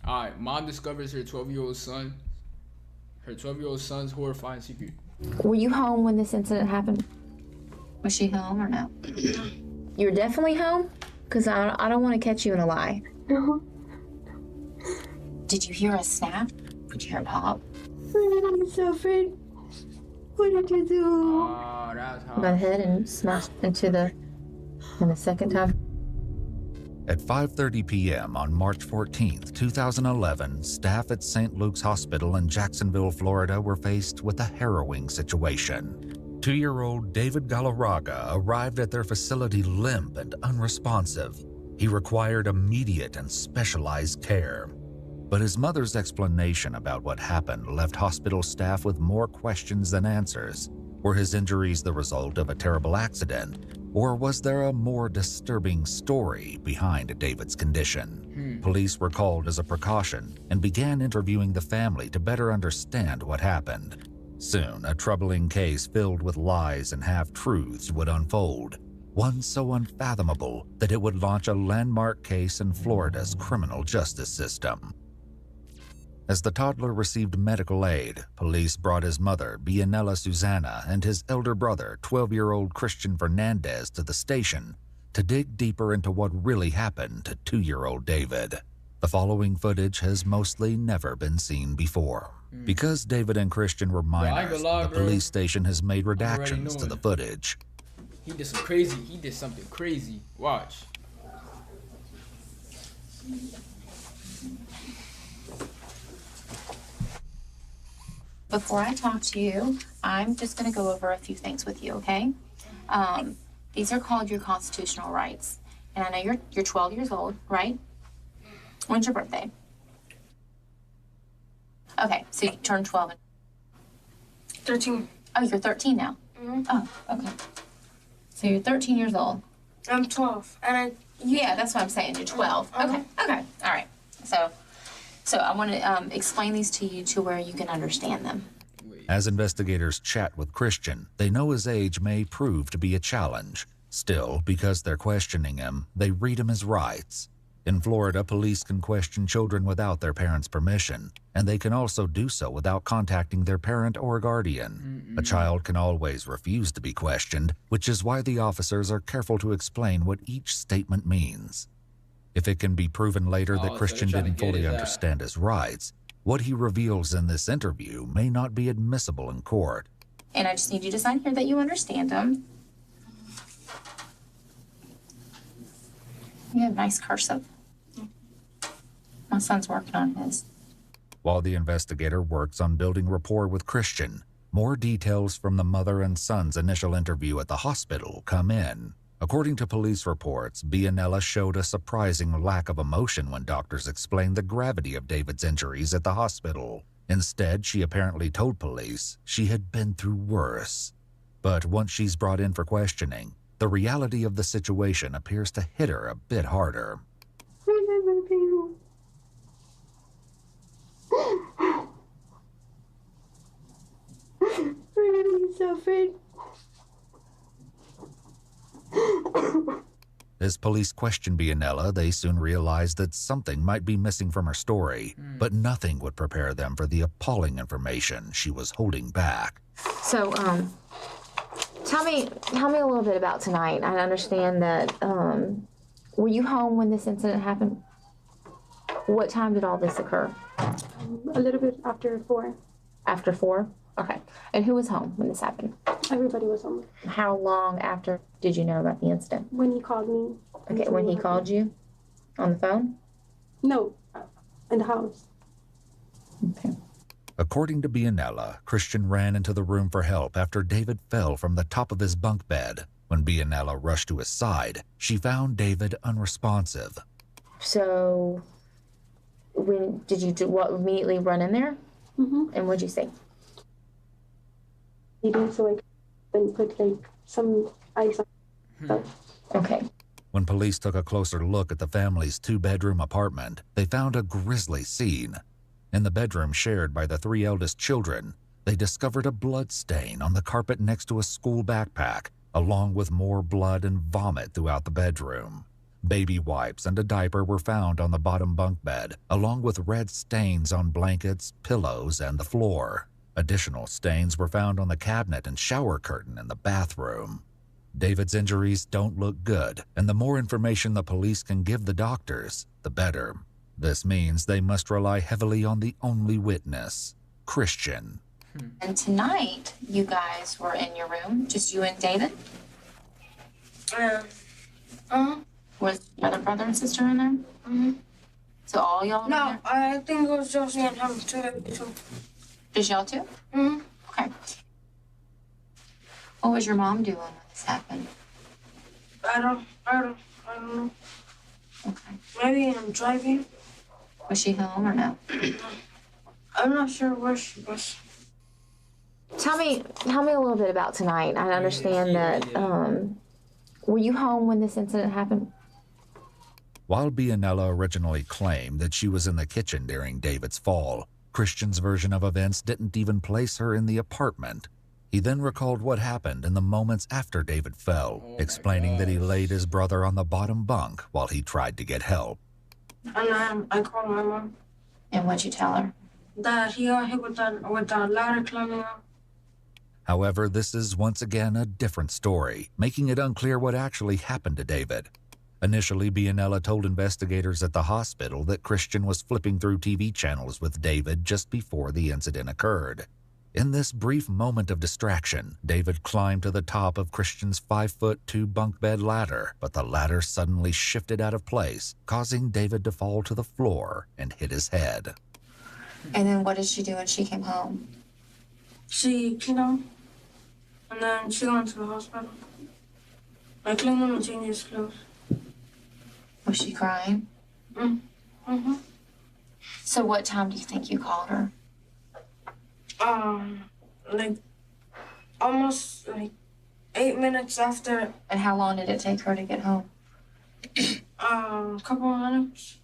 All right, mom discovers her 12-year-old son's horrifying secret. Were you home when this incident happened? Was she home or no? You're definitely home? Because I don't want to catch you in a lie. No. Did you hear a snap? Did you hear a pop? I'm so afraid. What did you do? Oh, that's how. Go ahead and smash into the second time. At 5:30 p.m. on March 14, 2011, staff at St. Luke's Hospital in Jacksonville, Florida were faced with a harrowing situation. 2-year-old David Galarraga arrived at their facility limp and unresponsive. He required immediate and specialized care. But his mother's explanation about what happened left hospital staff with more questions than answers. Were his injuries the result of a terrible accident? Or was there a more disturbing story behind David's condition? Police were called as a precaution and began interviewing the family to better understand what happened. Soon, a troubling case filled with lies and half-truths would unfold, one so unfathomable that it would launch a landmark case in Florida's criminal justice system. As the toddler received medical aid, police brought his mother, Bianella Susana, and his elder brother, 12-year-old Christian Fernandez, to the station to dig deeper into what really happened to 2-year-old David. The following footage has mostly never been seen before. Because David and Christian were minors, the police station has made redactions to the footage. He did something crazy. Watch. Before I talk to you, I'm just going to go over a few things with you, okay? These are called your constitutional rights. And I know you're 12 years old, right? When's your birthday? Okay, so you turned 12. 13. Oh, you're 13 now? Mm-hmm. Oh, okay. So you're 13 years old. I'm 12. Yeah, that's what I'm saying. You're 12. Okay, all right. So I want to explain these to you to where you can understand them. As investigators chat with Christian, they know his age may prove to be a challenge. Still, because they're questioning him, they read him his rights. In Florida, police can question children without their parents' permission, and they can also do so without contacting their parent or guardian. A child can always refuse to be questioned, which is why the officers are careful to explain what each statement means. If it can be proven later that Christian didn't fully understand his rights, what he reveals in this interview may not be admissible in court. And I just need you to sign here that you understand them. You have nice cursive. My son's working on his. While the investigator works on building rapport with Christian, more details from the mother and son's initial interview at the hospital come in. According to police reports, Bianella showed a surprising lack of emotion when doctors explained the gravity of David's injuries at the hospital. Instead, she apparently told police she had been through worse. But once she's brought in for questioning, the reality of the situation appears to hit her a bit harder. I'm so afraid. As police questioned Bianella, they soon realized that something might be missing from her story, but nothing would prepare them for the appalling information she was holding back. So, tell me a little bit about tonight. I understand that, were you home when this incident happened? What time did all this occur? A little bit after 4. After 4? Okay. And who was home when this happened? Everybody was home. How long after did you know about the incident? When he called me. Okay, when he called you? On the phone? No, in the house. Okay. According to Bianella, Christian ran into the room for help after David fell from the top of his bunk bed. When Bianella rushed to his side, she found David unresponsive. So, when did you immediately run in there? Mm-hmm. And what'd you say? He did, so I then put some ice on stuff. Okay. When police took a closer look at the family's 2-bedroom apartment, they found a grisly scene. In the bedroom shared by the 3 eldest children, they discovered a blood stain on the carpet next to a school backpack, along with more blood and vomit throughout the bedroom. Baby wipes and a diaper were found on the bottom bunk bed, along with red stains on blankets, pillows, and the floor. Additional stains were found on the cabinet and shower curtain in the bathroom. David's injuries don't look good, and the more information the police can give the doctors, the better. This means they must rely heavily on the only witness, Christian. And tonight, you guys were in your room, just you and David? Was your other brother and sister in there? Mm-hmm. So all y'all were in No, there? I think it was just me and him too. Just y'all two? Mm-hmm. Okay. What was your mom doing when this happened? I don't know. Okay. Maybe I'm driving. Was she home or no? I'm not sure where she was. Tell me a little bit about tonight. I understand that. Were you home when this incident happened? While Bianella originally claimed that she was in the kitchen during David's fall, Christian's version of events didn't even place her in the apartment. He then recalled what happened in the moments after David fell, explaining that he laid his brother on the bottom bunk while he tried to get help. And I called my mom. And what'd you tell her? That he got hit with that ladder climbing up. However, this is once again a different story, making it unclear what actually happened to David. Initially, Bianella told investigators at the hospital that Christian was flipping through TV channels with David just before the incident occurred. In this brief moment of distraction, David climbed to the top of Christian's 5'2" bunk bed ladder, but the ladder suddenly shifted out of place, causing David to fall to the floor and hit his head. And then what did she do when she came home? She cleaned him. And then she went to the hospital. I cleaned him and changed his clothes. Was she crying? Mm-hmm. So what time do you think you called her? Like, almost, 8 minutes after, And how long did it take her to get home? a couple of minutes.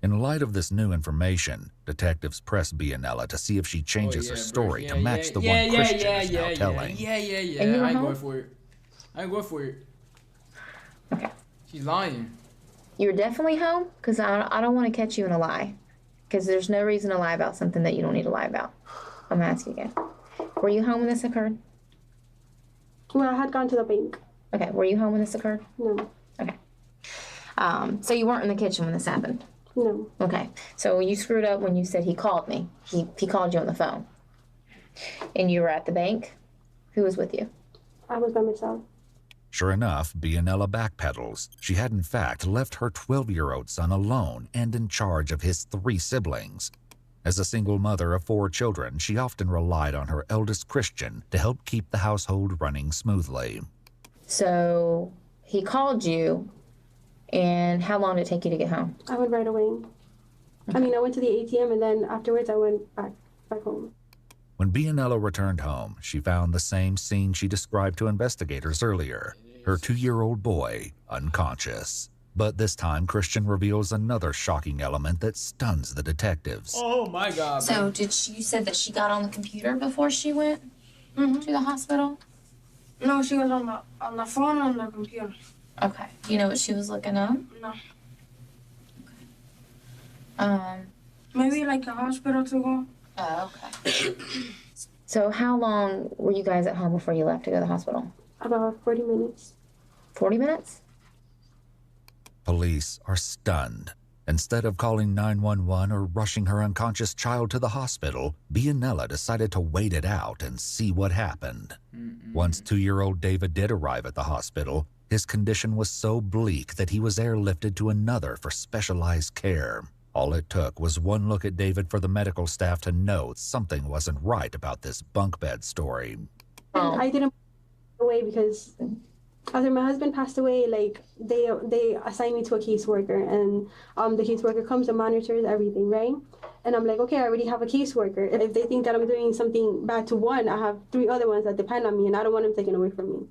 In light of this new information, detectives press Bianella to see if she changes her story to match the one Christian is now telling. And you I were ain't home? going for it. I ain't going for it. Okay. She's lying. You're definitely home? Because I don't want to catch you in a lie. Because there's no reason to lie about something that you don't need to lie about. I'm going to ask you again. Were you home when this occurred? Well, I had gone to the bank. Okay. Were you home when this occurred? No. Okay. So you weren't in the kitchen when this happened? No. Okay. So you screwed up when you said he called me. He called you on the phone. And you were at the bank? Who was with you? I was by myself. Sure enough, Bianella backpedals. She had in fact left her 12-year-old son alone and in charge of his 3 siblings. As a single mother of 4 children, she often relied on her eldest Christian to help keep the household running smoothly. So he called you, and how long did it take you to get home? I went right away. I went to the ATM, and then afterwards I went back home. When Bianella returned home, she found the same scene she described to investigators earlier, her 2-year-old boy unconscious. But this time, Christian reveals another shocking element that stuns the detectives. Oh my God. So you said that she got on the computer before she went to the hospital? No, she was on the phone and the computer. Okay. You know what she was looking up? No. Okay. Maybe a hospital to go. Oh, okay. So how long were you guys at home before you left to go to the hospital? About 40 minutes. 40 minutes? Police are stunned. Instead of calling 911 or rushing her unconscious child to the hospital, Bianella decided to wait it out and see what happened. Once 2-year-old David did arrive at the hospital, his condition was so bleak that he was airlifted to another for specialized care. All it took was one look at David for the medical staff to know something wasn't right about this bunk bed story. Oh. And I didn't away because after my husband passed away, they assigned me to a caseworker, and the caseworker comes and monitors everything, right? And I'm like, okay, I already have a caseworker. If they think that I'm doing something bad to one, I have 3 other ones that depend on me, and I don't want them taken away from me.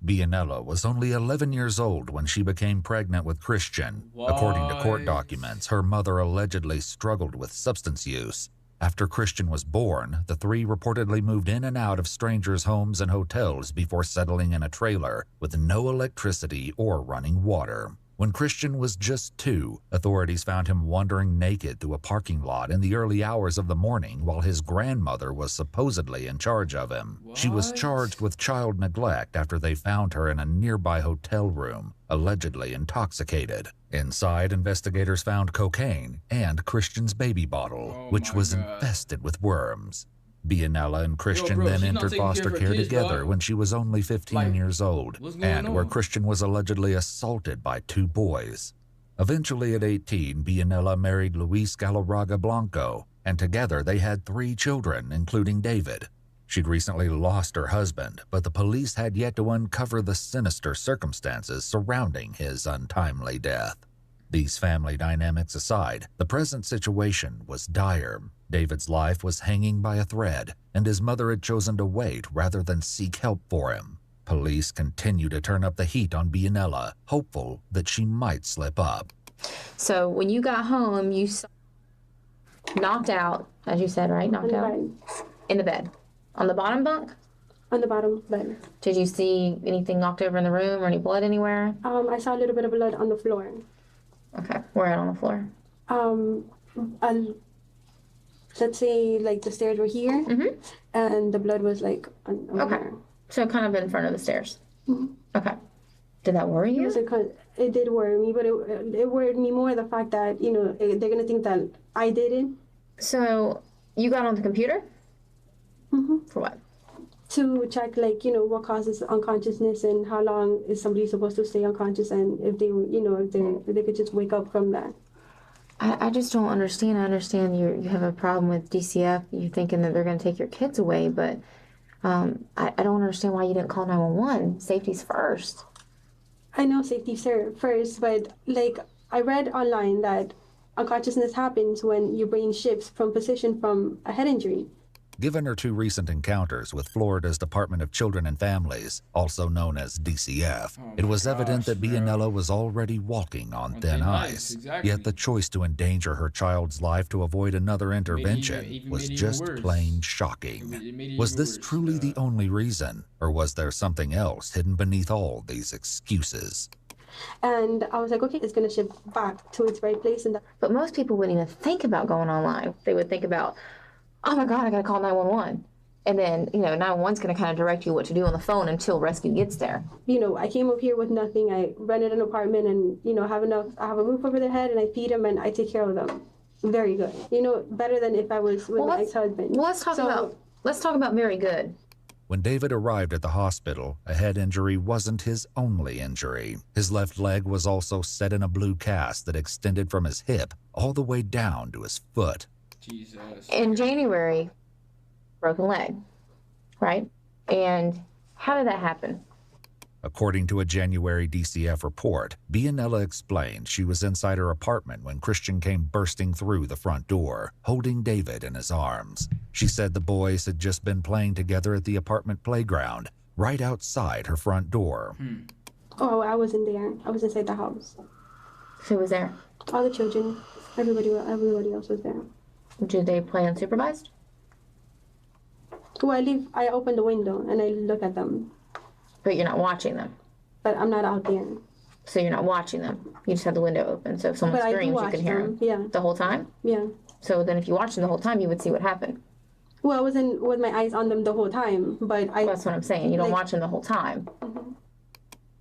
Bianella was only 11 years old when she became pregnant with Christian. According to court What? documents, her mother allegedly struggled with substance use. After Christian was born, the 3 reportedly moved in and out of strangers' homes and hotels before settling in a trailer with no electricity or running water. When Christian was just 2, authorities found him wandering naked through a parking lot in the early hours of the morning while his grandmother was supposedly in charge of him. She was What? charged with child neglect after they found her in a nearby hotel room, allegedly intoxicated. Inside, investigators found cocaine and Christian's baby bottle, Oh which my was God. infested with worms. Bianella and Christian bro, then she's not entered taking care of foster her care kids, together dog. when she was only 15 Like, years old, what's going and where on? Christian was allegedly assaulted by 2 boys. Eventually at 18, Bianella married Luis Galarraga Blanco, and together they had 3 children, including David. She'd recently lost her husband, but the police had yet to uncover the sinister circumstances surrounding his untimely death. These family dynamics aside, the present situation was dire. David's life was hanging by a thread, and his mother had chosen to wait rather than seek help for him. Police continue to turn up the heat on Bianella, hopeful that she might slip up. So when you got home, you saw knocked out, as you said, right? On Knocked the out bed. in the bed. On the bottom bunk? On the bottom bed. Did you see anything knocked over in the room or any blood anywhere? I saw a little bit of blood on the floor. Okay, where at on the floor? And let's say like the stairs were here, and the blood was like on Okay. there. So kind of in front of the stairs. Mhm. Okay. Did that worry It you? was it did worry me, but it worried me more the fact that they're gonna think that I did it. So you got on the computer? Mhm. For what? To check what causes unconsciousness and how long is somebody supposed to stay unconscious, and if they could just wake up from that. I just don't understand. I understand you have a problem with DCF. You're thinking that they're going to take your kids away, but I don't understand why you didn't call 911. Safety's first. I know safety first, but I read online that unconsciousness happens when your brain shifts from position from a head injury. Given her 2 recent encounters with Florida's Department of Children and Families, also known as DCF, it was evident that Bianella was already walking on thin ice. exactly. Yet the choice to endanger her child's life to avoid another intervention even was made it just even worse. plain shocking. It made it Was even this worse, truly the only reason, or was there something else hidden beneath all these excuses? And I was like, okay, it's gonna shift back to its right place, and But most people wouldn't even think about going online. They would think about, oh my God, I got to call 911. And then, 911's going to kind of direct you what to do on the phone until rescue gets there. I came up here with nothing. I rented an apartment, and I have a roof over their head, and I feed them and I take care of them. Very good. Better than if I was with my ex-husband. Well, let's talk about very good. When David arrived at the hospital, a head injury wasn't his only injury. His left leg was also set in a blue cast that extended from his hip all the way down to his foot. Jesus. In January, broken leg, right? And how did that happen? According to a January DCF report, Bianella explained she was inside her apartment when Christian came bursting through the front door, holding David in his arms. She said the boys had just been playing together at the apartment playground, right outside her front door. Oh, I wasn't there. I was inside the house. Who was there? All the children, everybody else was there. Did they play unsupervised? Well, I open the window and I look at them, But you're not watching them. but I'm not out there. So you're not watching them. You just have the window open. So if someone But I do screams, you watch can hear them. them. Yeah, The whole time? yeah. So then if you watched them the whole time, you would see what happened. Well, I wasn't with my eyes on them the whole time, but That's what I'm saying. You don't watch them the whole time.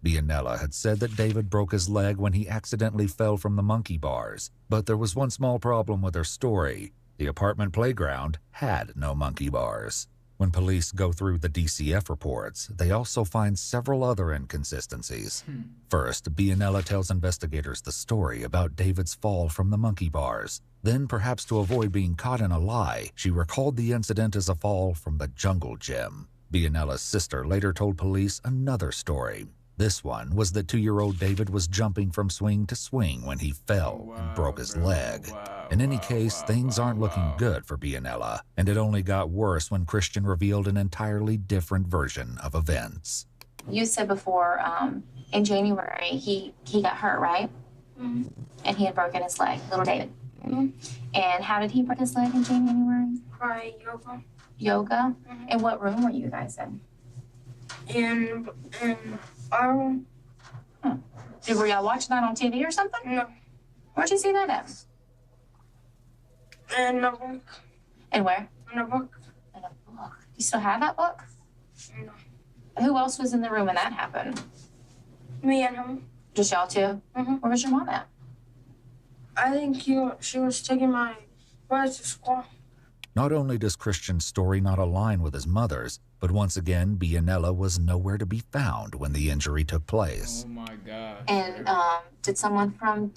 Bianella had said that David broke his leg when he accidentally fell from the monkey bars, but there was one small problem with her story. The apartment playground had no monkey bars. When police go through the DCF reports, they also find several other inconsistencies. First, Bianella tells investigators the story about David's fall from the monkey bars. Then, perhaps to avoid being caught in a lie, she recalled the incident as a fall from the jungle gym. Bianella's sister later told police another story. This one was that 2-year-old David was jumping from swing to swing when he fell and broke his leg. In any case, things aren't looking good for Bianella, and it only got worse when Christian revealed an entirely different version of events. You said before, in January, he got hurt, right? Mm-hmm. And he had broken his leg, little David. And how did he break his leg in January? By yoga. Yoga? And what room were you guys in? In our room. Were y'all watching that on TV or something? No. Where'd you see that at? In a book. And where? In a book. In a book. You still have that book? No. Who else was in the room when that happened? Me and him. Just y'all two? Mm-hmm. Where was your mom at? I think she was taking my brother to school. Not only does Christian's story not align with his mother's, but once again, Bianella was nowhere to be found when the injury took place. Oh my God. And did someone from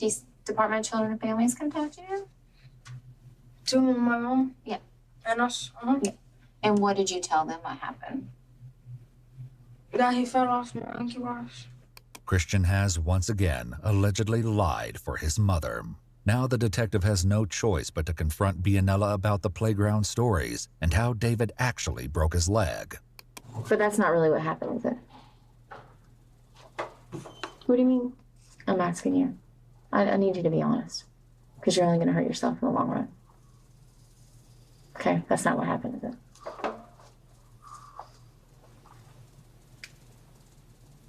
Department of Children and Families contact you? To my mom? Yeah. And us? Uh-huh. Yeah. And what did you tell them what happened? That he fell off my monkey bars. Christian has once again allegedly lied for his mother. Now the detective has no choice but to confront Bianella about the playground stories and how David actually broke his leg. But that's not really what happened, is it? What do you mean? I'm asking you. I need you to be honest. Because you're only going to hurt yourself in the long run. Okay, that's not what happened, is it?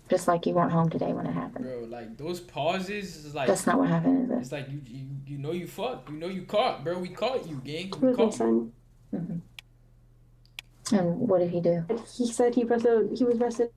Just like you weren't home today when it happened. Bro, like those pauses is like That's not what happened, is it? it's like you know you fucked. You know you caught, bro. We caught you, gang. We Who's my caught you. son? Mm-hmm. And what did he do? He said he was wrestling.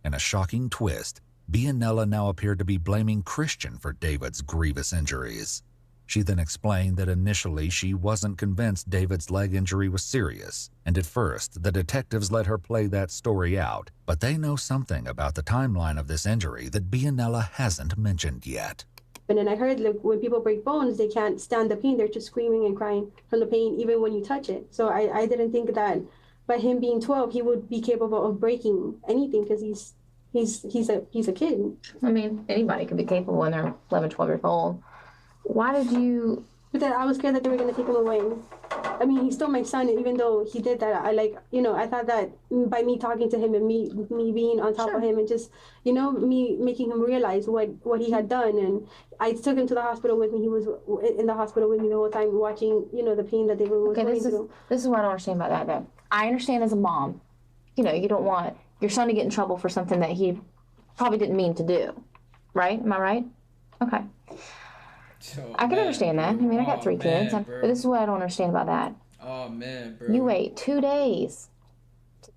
In a shocking twist, Bianella now appeared to be blaming Christian for David's grievous injuries. She then explained that initially she wasn't convinced David's leg injury was serious, and at first the detectives let her play that story out, but they know something about the timeline of this injury that Bianella hasn't mentioned yet. And then I heard, like, when people break bones, they can't stand the pain. They're just screaming and crying from the pain, even when you touch it. So I didn't think that by him being 12, he would be capable of breaking anything, because he's a kid. I mean, anybody could be capable when they're 11, 12 years old. Why did you... But then I was scared that they were going to take him away. I mean, he's still my son, and even though he did that, I thought that by me talking to him and me being on top of him and just, me making him realize what he had done. And I took him to the hospital with me. He was in the hospital with me the whole time watching, the pain that they were going through. This is what I don't understand about that, though. I understand as a mom, you don't want your son to get in trouble for something that he probably didn't mean to do. Right? Am I right? Okay. So I can understand that. I mean, I got 3 kids. bro. But this is what I don't understand about that. Oh man, bro. You wait 2 days to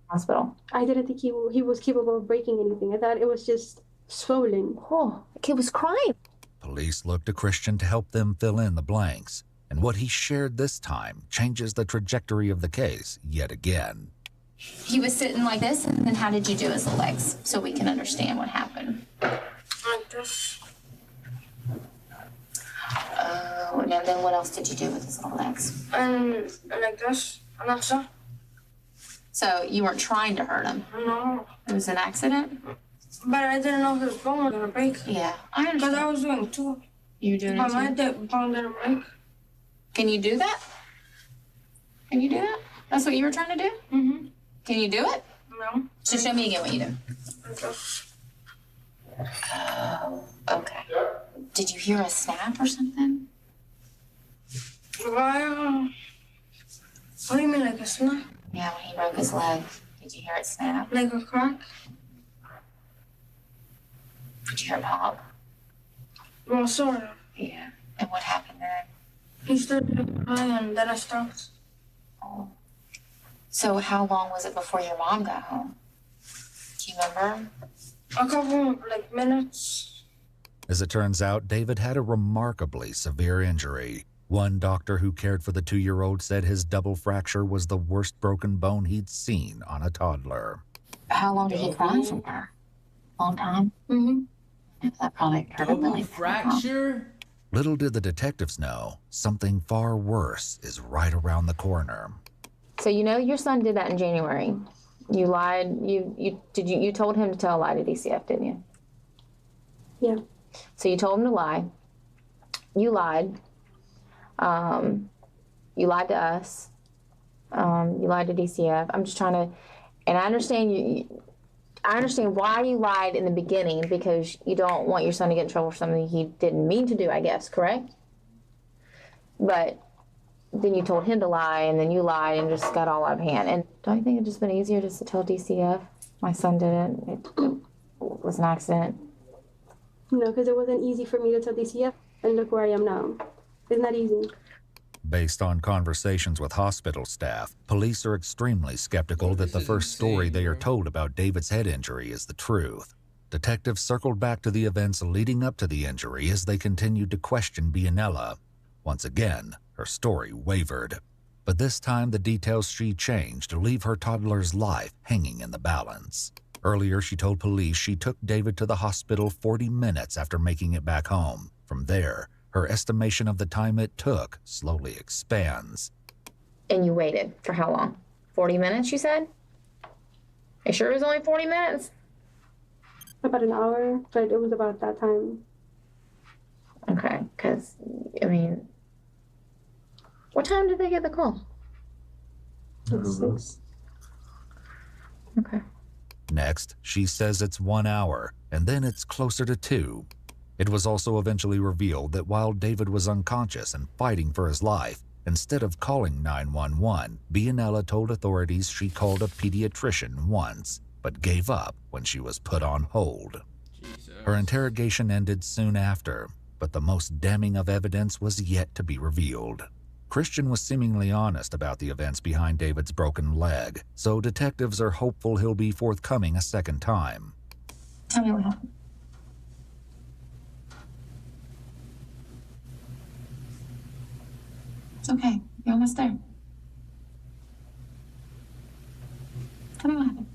hospital. I didn't think he was capable of breaking anything. I thought it was just swollen. Oh, the kid was crying. Police look to Christian to help them fill in the blanks, and what he shared this time changes the trajectory of the case yet again. He was sitting like this, and then how did you do his legs so we can understand what happened? Like this. And then what else did you do with his little legs? And like this. And that's it. So you weren't trying to hurt him. No. It was an accident? But I didn't know his bone was going to break. Yeah, I Because understand. I was doing two. You were doing But it my too? bone didn't break. Can you do that? Can you do that? That's what you were trying to do? Mm-hmm. Can you do it? No. So show me again what you do. Like this. Oh, okay. Did you hear a snap or something? Why, what do you mean, like a snap? Yeah, when he broke his leg. Did you hear it snap? Like a crack? Did you hear it pop? Well, sort of. Yeah. And what happened then? He started crying and then I stopped. Oh. So how long was it before your mom got home? Do you remember? A couple, like, minutes. As it turns out, David had a remarkably severe injury. One doctor who cared for the 2-year-old said his double fracture was the worst broken bone he'd seen on a toddler. How long did he cry for? Long time? Mm-hmm. Yeah, that probably hurt him Double really bad, huh? fracture. Little did the detectives know, something far worse is right around the corner. So your son did that in January. You lied. You told him to tell a lie to DCF, didn't you? Yeah. So you told him to lie. You lied. You lied to us. You lied to DCF. I'm just trying to, and I understand I understand why you lied in the beginning, because you don't want your son to get in trouble for something he didn't mean to do, I guess, correct? But then you told him to lie, and then you lied and just got all out of hand. And don't you think it'd just been easier just to tell DCF, my son did it, it was an accident? You know, because it wasn't easy for me to tell DCF, and look where I am now. It's not easy. Based on conversations with hospital staff, police are extremely skeptical that the first story they are told about David's head injury is the truth. Detectives circled back to the events leading up to the injury as they continued to question Bianella. Once again, her story wavered. But this time, the details she changed to leave her toddler's life hanging in the balance. Earlier, she told police she took David to the hospital 40 minutes after making it back home. From there, her estimation of the time it took slowly expands. And you waited for how long? 40 minutes, you said? You sure it was only 40 minutes? About an hour, but it was about that time. Okay, because, I mean, what time did they get the call? Like 6. Okay. Next, she says it's 1 hour, and then it's closer to 2. It was also eventually revealed that while David was unconscious and fighting for his life, instead of calling 911, Bianella told authorities she called a pediatrician once, but gave up when she was put on hold. Jesus. Her interrogation ended soon after, but the most damning of evidence was yet to be revealed. Christian was seemingly honest about the events behind David's broken leg, so detectives are hopeful he'll be forthcoming a second time. Tell me what happened. It's okay. You're almost there. Tell me what happened.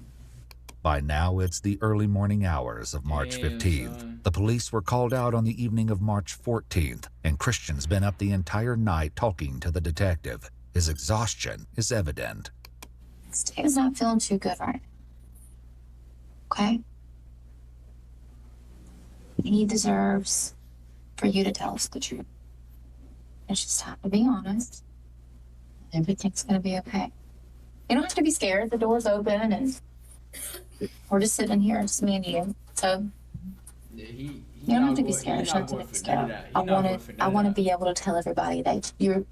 By now, it's the early morning hours of March Damn, 15th. son. The police were called out on the evening of March 14th, and Christian's been up the entire night talking to the detective. His exhaustion is evident. David's not feeling too good right now. Okay? He deserves for you to tell us the truth. And just have to be honest. Everything's gonna be okay. You don't have to be scared. The door's open and we're just sitting here, it's me and you. So Yeah, you don't have to be scared. There's nothing to be scared of. I want to be able to tell everybody that you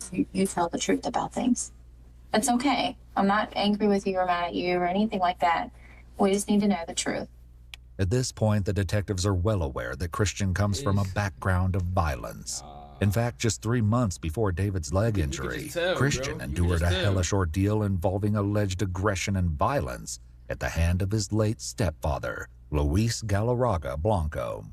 tell the truth about things. It's okay. I'm not angry with you or mad at you or anything like that. We just need to know the truth. At this point, the detectives are well aware that Christian comes from a background of violence. In fact, just 3 months before David's leg You can injury, just tell, Christian bro. You can endured just a tell. hellish ordeal involving alleged aggression and violence at the hand of his late stepfather, Luis Galarraga Blanco.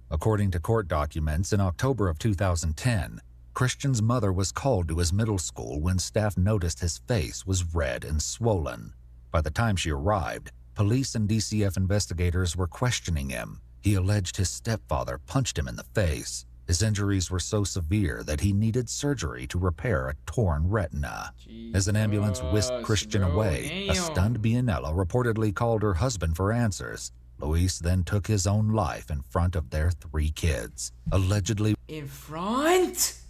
According to court documents, in October of 2010, Christian's mother was called to his middle school when staff noticed his face was red and swollen. By the time she arrived, police and DCF investigators were questioning him. He alleged his stepfather punched him in the face. His injuries were so severe that he needed surgery to repair a torn retina. As an ambulance whisked Christian away, a stunned Bianella reportedly called her husband for answers. Luis then took his own life in front of their 3 kids, allegedly In front?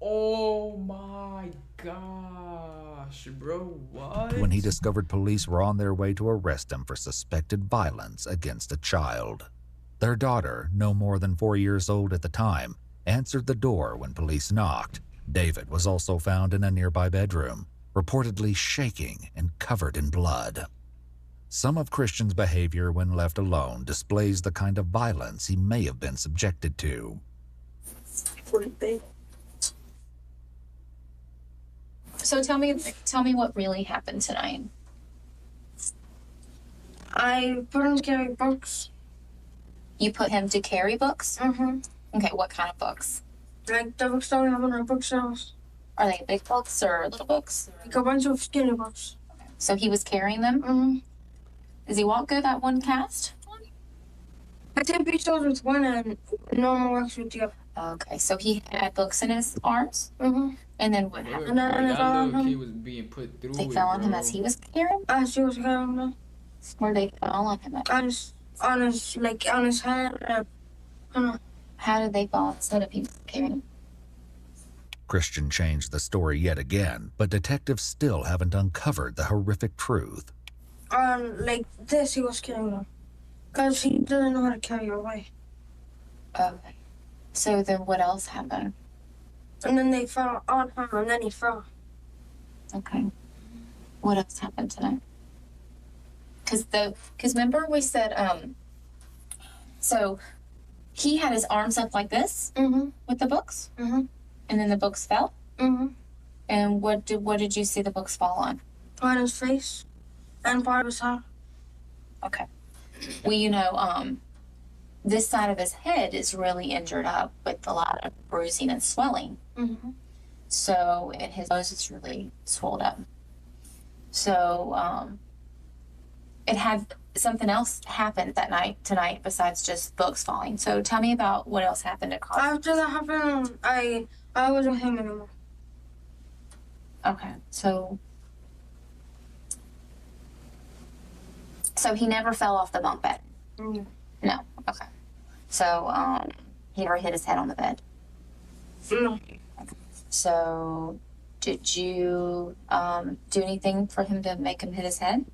Oh my gosh, bro, what? when he discovered police were on their way to arrest him for suspected violence against a child. Their daughter, no more than 4 years old at the time, answered the door when police knocked. David was also found in a nearby bedroom, reportedly shaking and covered in blood. Some of Christian's behavior when left alone displays the kind of violence he may have been subjected to. So tell me what really happened tonight. I put him to carry books. You put him to carry books? Mm-hmm. Okay, what kind of books? Like the books that we have on our bookshelves. Are they big books or little books? Like a bunch of skinny books. So he was carrying them? Mm-hmm. Does he walk good that one cast? I take pictures with one and normal works with the other. Okay, so he had books in his arms? Mm-hmm. And then what happened? And then I That fell on little him. kid was being put through They it, fell on him bro. as he was carrying? As he was carrying them. Where they fall on him at? On his head. I don't know. How did they fall instead of he was carrying? Christian changed the story yet again, but detectives still haven't uncovered the horrific truth. Like this, he was carrying them. Because he didn't know how to carry away. Okay. So then what else happened? And then they fell on him, and then he fell. Okay. What else happened tonight? Because remember we said So he had his arms up like this with the books, and then the books fell. And what did you see the books fall on? On his face and part of his head. Okay. Well, you know, this side of his head is really injured up with a lot of bruising and swelling. So, and his nose is really swelled up. So, it had something else happened tonight besides just books falling. So tell me about what else happened at college. After that happened, I wasn't him anymore. Okay, so he never fell off the bunk bed? No, okay. So, he never hit his head on the bed? No. Okay. So, did you do anything for him to make him hit his head?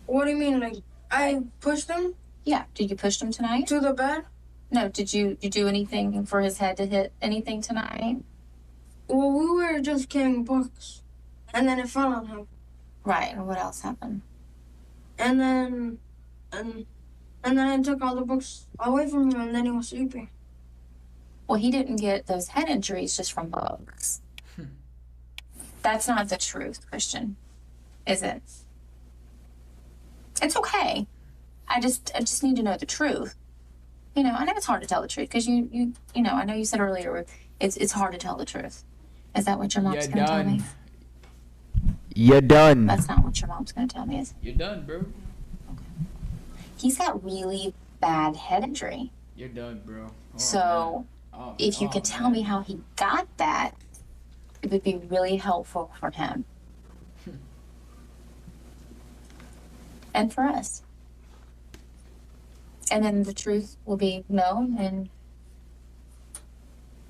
What do you mean? Like, I pushed him Yeah, did you push him tonight? to the bed? No, did you do anything for his head to hit anything tonight? Well, we were just carrying books, and then it fell on him. Right, and what else happened? And then I took all the books away from him, and then he was sleeping. Well, he didn't get those head injuries just from books. That's not the truth, Christian, is it? It's okay. I just need to know the truth. You know, I know it's hard to tell the truth because you know, I know you said earlier it's hard to tell the truth. Is that what your mom's You're gonna tell me? done. You're done. That's not what your mom's gonna tell me, is it? You're done, bro. He's got really bad head injury. You're done, bro. Oh, So man. if you could tell me how he got that, it would be really helpful for him. And for us. And then the truth will be known,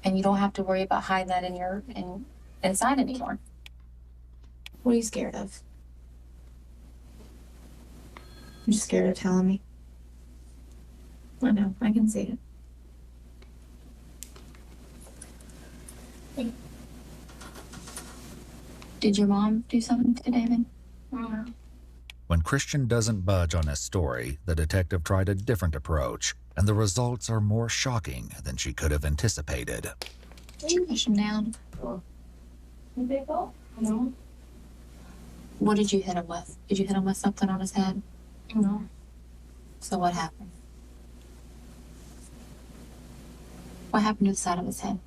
and you don't have to worry about hiding that inside anymore. What are you scared of? I'm just scared of telling me. I know, I can see it. Did your mom do something to David? No. When Christian doesn't budge on his story, the detective tried a different approach, and the results are more shocking than she could have anticipated. Did you push him down? No. What did you hit him with? Did you hit him with something on his head? No. So what happened? What happened to the side of his head?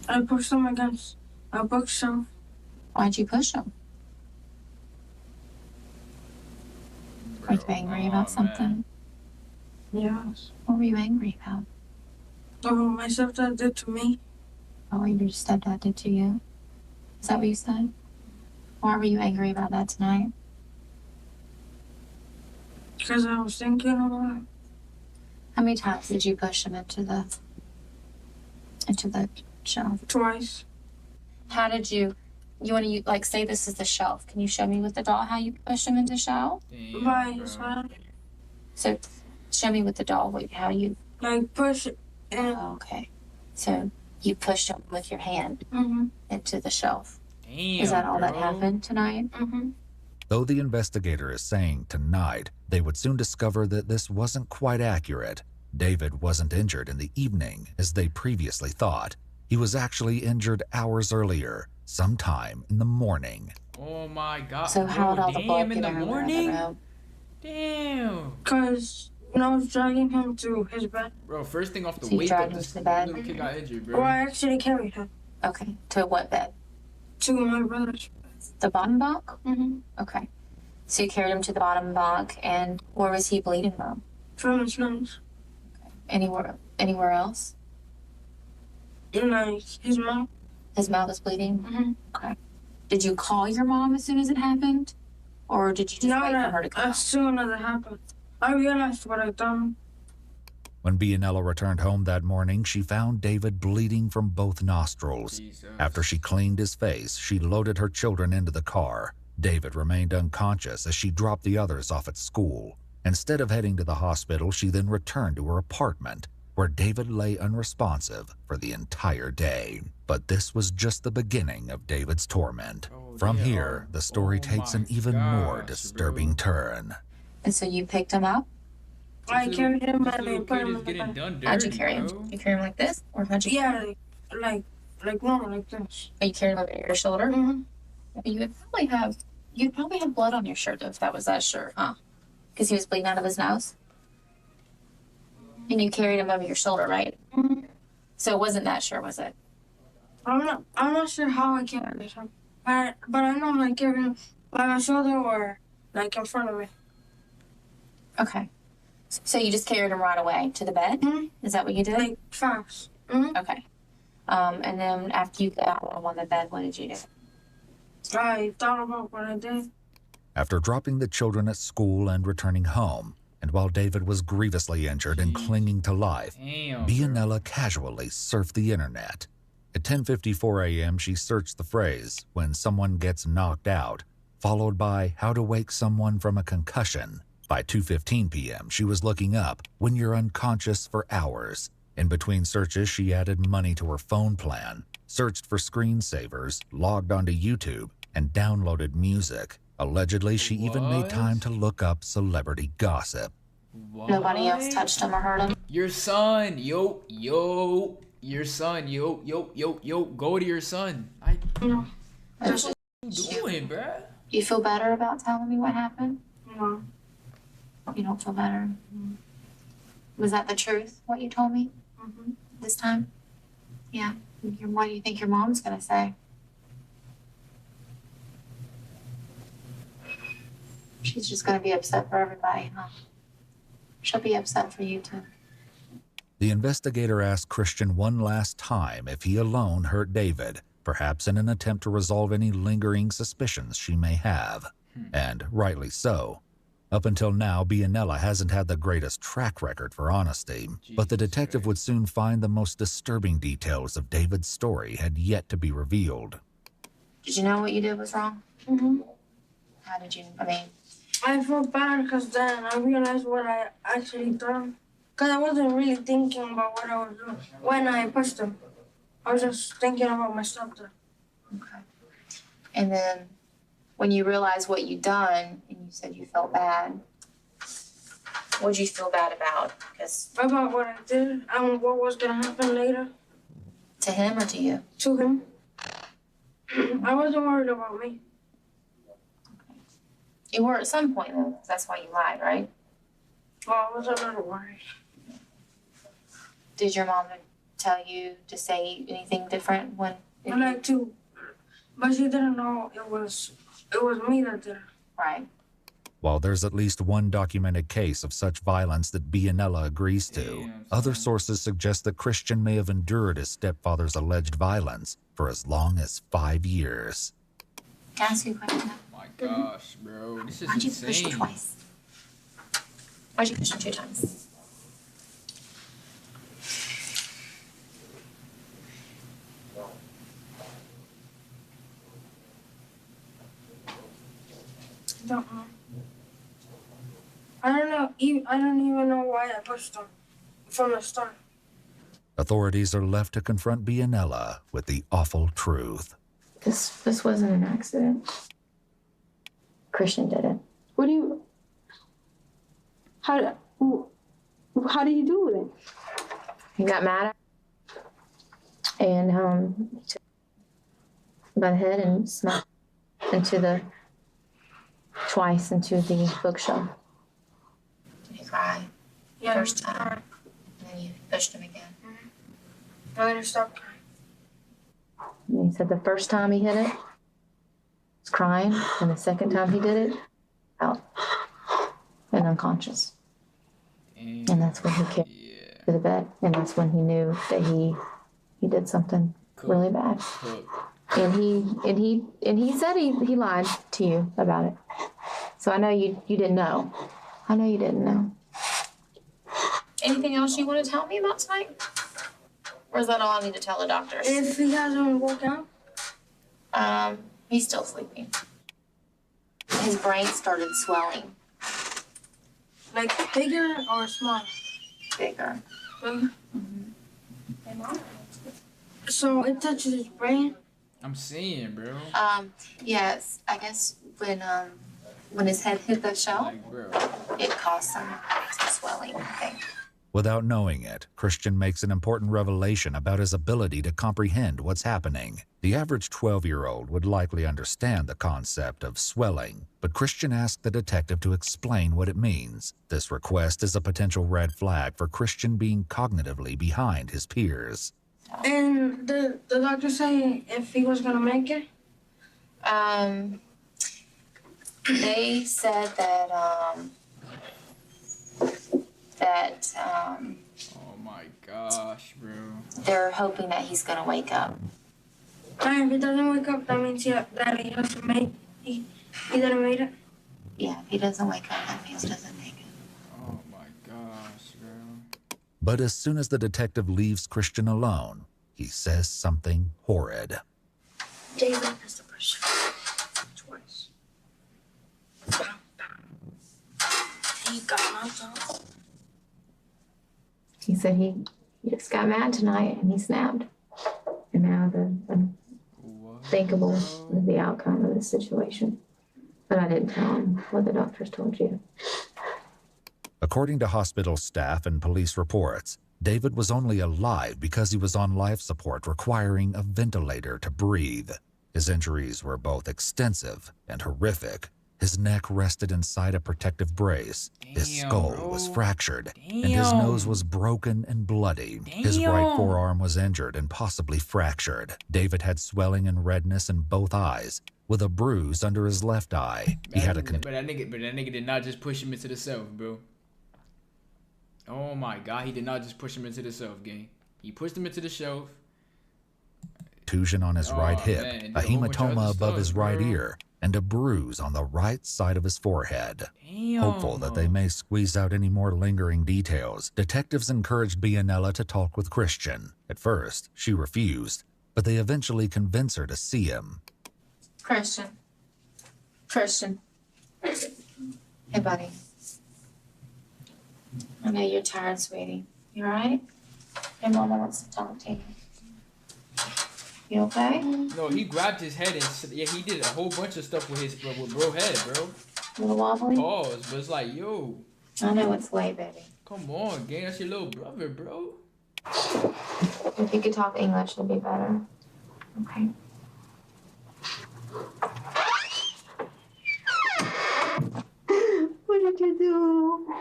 I pushed him against a bookshelf. Why'd you push him? Are you angry about something? Yes. What were you angry about? Oh, my stepdad did to me. Oh, what your stepdad did to you? Is that what you said? Why were you angry about that tonight? Because I was thinking about it. How many times did you push him into the shelf? Twice. How did you want to, like, say this is the shelf. Can you show me with the doll how you pushed him into the shelf? Damn, By bro. his head. So, show me with the doll how you... Like, push it in. Oh, okay. So, you pushed him with your hand into the shelf. Damn, Is that all that bro. happened tonight? Though the investigator is saying tonight, they would soon discover that this wasn't quite accurate. David wasn't injured in the evening, as they previously thought. He was actually injured hours earlier, sometime in the morning. Oh my god. So how did all the blood damn, in get the everywhere morning? on the road? Damn. Because when I was dragging him to his bed. Bro, first thing off the So you wake dragged up, him this to the bed? little kid got injured, Well, I bro. actually carried him Okay. To what bed? to my brother's. The bottom bunk? Mm-hmm. Okay. So you carried him to the bottom bunk, and where was he bleeding from? From his nose. Anywhere else? And like his mouth. His mouth was bleeding? Mm-hmm. Okay. Did you call your mom as soon as it happened? Or did you just wait for her to come? As soon as it happened, I realized what I'd done. When Bianella returned home that morning, she found David bleeding from both nostrils. Jesus. After she cleaned his face, she loaded her children into the car. David remained unconscious as she dropped the others off at school. Instead of heading to the hospital, she then returned to her apartment. where David lay unresponsive for the entire day. But this was just the beginning of David's torment. From here, the story takes an even more disturbing turn. And so you picked him up? I carried him and I Little put kid him is in the getting bed. done dirty, How'd you carry him? bro. You carry him like this? Or how'd you Yeah, like normal, like this. Are you carrying him over your shoulder? Mm-hmm. You'd probably have blood on your shirt if that was that shirt, huh? Because he was bleeding out of his nose? And you carried him over your shoulder, right? Mm-hmm. So it wasn't that shirt, was it? I'm not sure how I carried him, but I know I carried him by my shoulder or like in front of me. Okay. So you just carried him right away to the bed? Mm-hmm. Is that what you did? Like fast. Mm-hmm. Okay. And then after you got him on the bed, what did you do? I thought about what I did. After dropping the children at school and returning home, and while David was grievously injured and clinging to life, Damn. Bianella casually surfed the internet. At 10:54 a.m., she searched the phrase, "when someone gets knocked out," followed by "how to wake someone from a concussion." By 2:15 p.m., she was looking up "when you're unconscious for hours." In between searches, she added money to her phone plan, searched for screensavers, logged onto YouTube, and downloaded music. Allegedly, she even made time to look up celebrity gossip. What? Nobody else touched him or hurt him? Your son, yo. Your son, yo. Go to your son. No. What you doing, bruh? You feel better about telling me what happened? No. You don't feel better? Was that the truth, what you told me Mm-hmm. this time? Yeah. What do you think your mom's gonna say? She's just gonna be upset for everybody, huh? She'll be upset for you too. The investigator asked Christian one last time if he alone hurt David, perhaps in an attempt to resolve any lingering suspicions she may have. And rightly so. Up until now, Bianella hasn't had the greatest track record for honesty, but the detective would soon find the most disturbing details of David's story had yet to be revealed. Did you know what you did was wrong? Mm-hmm. How did you, I felt bad because then I realized what I actually done. Because I wasn't really thinking about what I was doing when I pushed him. I was just thinking about my stepdad. okay. And then when you realized what you'd done and you said you felt bad, what did you feel bad about? Because About what I did and what was going to happen later to him or to you? to him. I wasn't worried about me. You were at some point though, 'cause that's why you lied, right? Well, I was a little worried. Did your mom tell you to say anything different when? I like to, but she didn't know it was me that did it. Right. While there's at least one documented case of such violence that Bianella agrees to, Damn, other son. sources suggest that Christian may have endured his stepfather's alleged violence for as long as 5 years. Can I ask you a question? My gosh, bro. This is Why'd you push him insane. twice? Why'd you push him 2 times? I don't know. I don't know. I don't even know why I pushed him from the start. Authorities are left to confront Bianella with the awful truth. This wasn't an accident. Christian did it. What do you? How did he do it? He got mad at her and he took her by the head and smacked twice into the bookshelf. Did he cry Yeah. first time? And then you pushed him again. I didn't stop crying. And he said the first time he hit it, he was crying, and the second time he did it, out and unconscious. Damn. And that's when he carried Yeah. to the bed, and that's when he knew that he did something really bad. Cook. And he said he lied to you about it. So I know you didn't know. I know you didn't know. Anything else you want to tell me about tonight? Or is that all I need to tell the doctors? If he hasn't worked out, He's still sleeping. His brain started swelling. like bigger or smaller? bigger. So it touches his brain. I'm seeing, bro. Yes, I guess when his head hit the shell, Like, bro. it caused some swelling, I think. Without knowing it, Christian makes an important revelation about his ability to comprehend what's happening. The average 12-year-old would likely understand the concept of swelling, but Christian asked the detective to explain what it means. This request is a potential red flag for Christian being cognitively behind his peers. And the doctor say if he was gonna make it. They said that Oh my gosh, bro. they're hoping that he's gonna wake up. And if he doesn't wake up, that means that he doesn't make he didn't make it. Yeah, if he doesn't wake up, that means he doesn't make it. Oh my gosh, bro. But as soon as the detective leaves Christian alone, he says something horrid. David has to push twice. He got knocked out. He said he just got mad tonight and he snapped. And now the What? unthinkable is the outcome of this situation. But I didn't tell him what the doctors told you. According to hospital staff and police reports, David was only alive because he was on life support requiring a ventilator to breathe. His injuries were both extensive and horrific. His neck rested inside a protective brace. His Damn, skull bro. was fractured, and his Damn. nose was broken and bloody. His right Damn. forearm was injured and possibly fractured. David had swelling and redness in both eyes, with a bruise under his left eye. He had a but that nigga did not just push him into the self, bro. Oh my god, he did not just push him into the shelf, gang. He pushed him into the shelf. contusion on his right hip, man, a did a whole bunch of hematoma other above stuff, his right bro. ear, and a bruise on the right side of his forehead. Damn. Hopeful that they may squeeze out any more lingering details, detectives encouraged Bianella to talk with Christian. At first, she refused, but they eventually convince her to see him. Christian. Hey, buddy. I know you're tired, sweetie. You alright? Your mama wants to talk to you. You okay? No, he grabbed his head and yeah, he did a whole bunch of stuff with his with bro head, bro. A little wobbly? Pause, but it's like, yo, I know it's late, baby. come on, gang, that's your little brother, bro. If you could talk English, it'd be better. Okay. What did you do?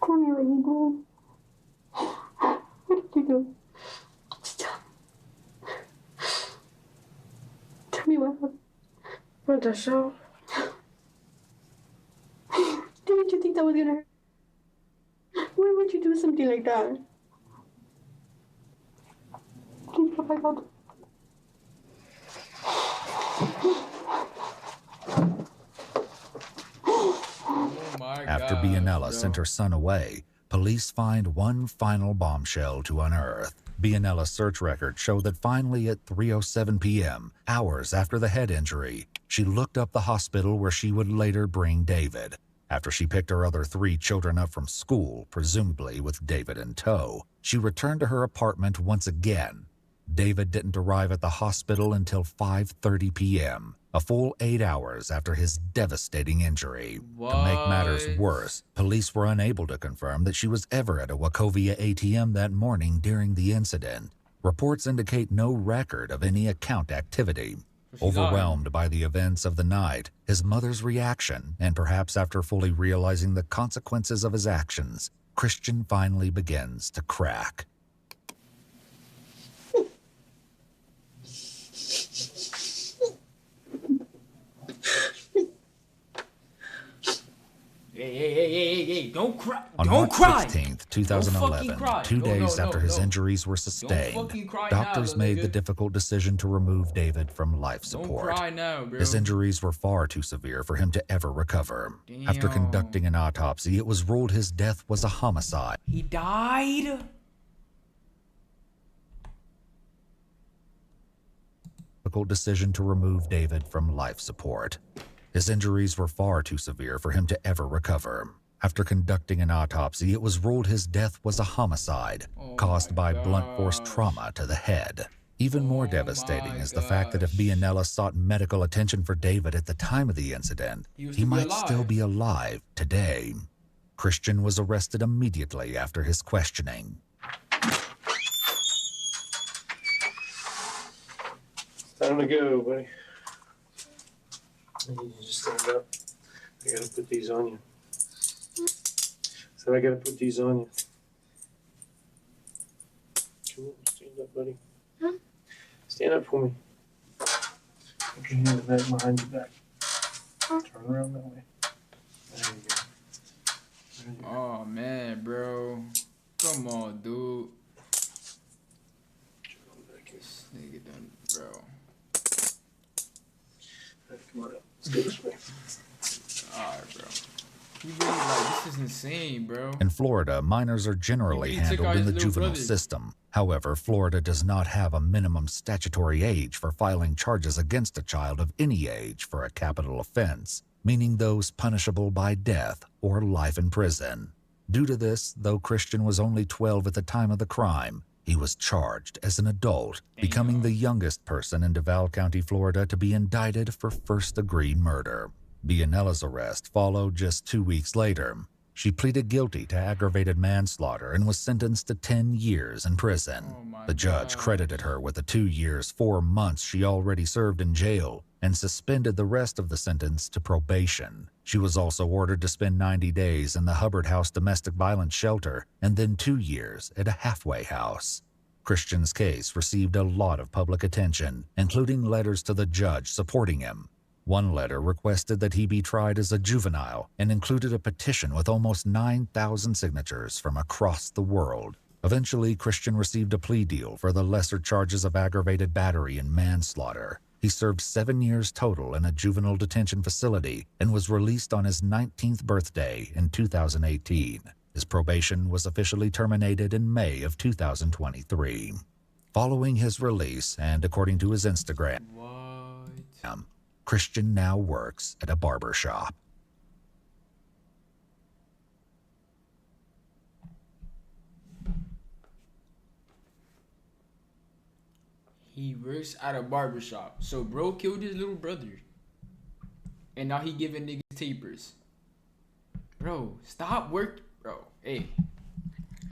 Tell me what you did. What did you do? Tell me what happened. What the show? Didn't you think that was gonna hurt? Why would you do something like that? Please go back out. Oh my After gosh, Bianella bro. sent her son away, police find one final bombshell to unearth. Bianella's search records show that finally at 3:07 p.m., hours after the head injury, she looked up the hospital where she would later bring David. After she picked her other 3 children up from school, presumably with David in tow, she returned to her apartment once again. David didn't arrive at the hospital until 5:30 p.m., a full 8 hours after his devastating injury. To make matters What? worse, police were unable to confirm that she was ever at a Wachovia ATM that morning during the incident. Reports indicate no record of any account activity. So she's lying. Overwhelmed by the events of the night, his mother's reaction, and perhaps after fully realizing the consequences of his actions, Christian finally begins to crack. Hey, don't cry. On Don't March cry. 16th, Don't 2011, fucking cry. 2 No, days no, after no, his no. injuries were sustained, fucking cry now, doctors little made the nigga. difficult decision to remove David from life Don't support. cry now, bro. His injuries were far too severe for him to ever recover. After Damn. conducting an autopsy, it was ruled his death was a homicide. He died. difficult decision to remove David from life support. His injuries were far too severe for him to ever recover. After conducting an autopsy, it was ruled his death was a homicide caused by blunt force trauma to the head. Even more devastating is the fact that if Bianella sought medical attention for David at the time of the incident, he might still be alive today. Christian was arrested immediately after his questioning. Time to go, buddy. I need you to stand up. I gotta put these on you. So I gotta put these on you. Come on, stand up, buddy. Huh? Stand up for me. Put your hand back behind your back. Turn around that way. There you go. There you go. Oh man, bro. Come on, dude. This nigga done, bro. All right, come on up. Let's go this way. Alright, bro. He really like, this is insane, bro. In Florida, minors are generally He took handled out in his the little juvenile brother. system. However, Florida does not have a minimum statutory age for filing charges against a child of any age for a capital offense, meaning those punishable by death or life in prison. Due to this, though Christian was only 12 at the time of the crime, he was charged as an adult, becoming the youngest person in Duval County, Florida to be indicted for first-degree murder. Bianella's arrest followed just 2 weeks later. She pleaded guilty to aggravated manslaughter and was sentenced to 10 years in prison. Oh my The judge God. credited her with the 2 years, 4 months she already served in jail and suspended the rest of the sentence to probation. She was also ordered to spend 90 days in the Hubbard House domestic violence shelter and then 2 years at a halfway house. Christian's case received a lot of public attention, including letters to the judge supporting him. One letter requested that he be tried as a juvenile and included a petition with almost 9,000 signatures from across the world. Eventually, Christian received a plea deal for the lesser charges of aggravated battery and manslaughter. He served 7 years total in a juvenile detention facility and was released on his 19th birthday in 2018. His probation was officially terminated in May of 2023. Following his release, and according to his Instagram, What? Christian now works at a barber shop. He works at a barbershop. So bro killed his little brother. And now he giving niggas tapers. Bro, stop work. Bro, hey.